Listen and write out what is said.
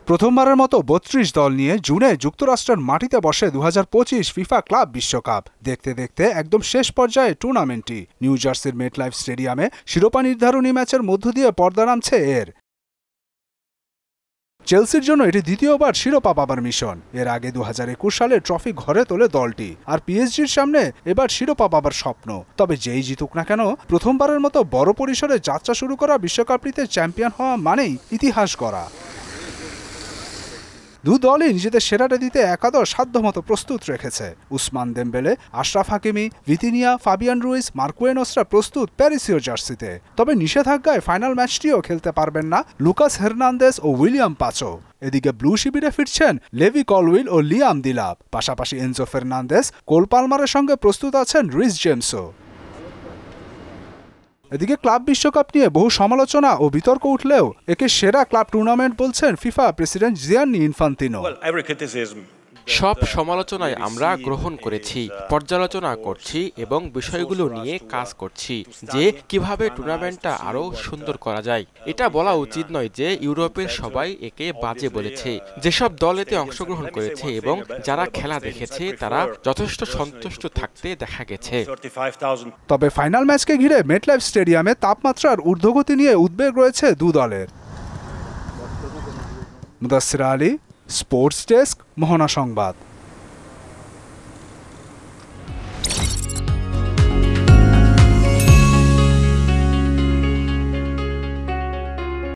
প্রথমবারের মতো ৩২ দল নিয়ে জুনে যুক্তরাষ্ট্রের মাটিতে বসে ২০২৫ ফিফা ক্লাব বিশ্বকাপ। দেখতে দেখতে একদম শেষ পর্যায়ে টুর্নামেন্টটি। নিউ জার্সির মেটলাইফ স্টেডিয়ামে শিরোপা নির্ধারণী ম্যাচের মধ্য দিয়ে পর্দা নামছে এর। চেলসির জন্য এটি দ্বিতীয়বার শিরোপা পাবার মিশন। এর আগে ২০২১ সালে ট্রফি ঘরে তোলে দলটি, আর পিএসজির সামনে এবার শিরোপা পাবার স্বপ্ন। তবে যেই জিতুক না কেন, প্রথমবারের মতো বড় পরিসরে যাত্রা শুরু করা বিশ্বকাপটিতে চ্যাম্পিয়ন হওয়া মানেই ইতিহাস গড়া। দু দলই নিজেদের সেরাটা দিতে একাদশ সাধ্যমতো প্রস্তুত রেখেছে। Ousmane Dembele, Achraf Hakimi, Vitinha, Fabian Ruiz, মার্কুয়েনোসরা প্রস্তুত প্যারিসীয় জার্সিতে। তবে নিষেধাজ্ঞায় ফাইনাল ম্যাচটিও খেলতে পারবেন না লুকাস হের্নান্দেজ ও উইলিয়াম পাচো। এদিকে ব্লু শিবিরে ফিরছেন লেভি কলউইল ও লিয়াম দিলাপ। পাশাপাশি এনজো ফার্নান্দেজ, কোল পালমারের সঙ্গে প্রস্তুত আছেন রিস জেমসও। এদিকে ক্লাব বিশ্বকাপ নিয়ে বহু সমালোচনা ও বিতর্ক উঠলেও একে সেরা ক্লাব টুর্নামেন্ট বলছেন ফিফা প্রেসিডেন্ট জিয়ান্নি ইনফান্তিনো। সব সমালোচনায় আমরা গ্রহণ করেছি, পর্যালোচনা করছি এবং বিষয়গুলো নিয়ে কাজ করছি যে কিভাবে টুর্নামেন্টটা আরো সুন্দর করা যায়। এটা বলা উচিত নয় যে ইউরোপের সবাই একে বাজে বলেছে। যেসব দল এতে অংশগ্রহণ করেছে এবং যারা খেলা দেখেছে তারা যথেষ্ট সন্তুষ্ট থাকতে দেখা গেছে। তবে ফাইনাল ম্যাচকে ঘিরে মেটলাইফ স্টেডিয়ামে তাপমাত্রার ঊর্ধ্বগতি নিয়ে উদ্বেগ রয়েছে দু দলের। মুদাসসির আলী, স্পোর্টস ডেস্ক, মোহনা সংবাদ।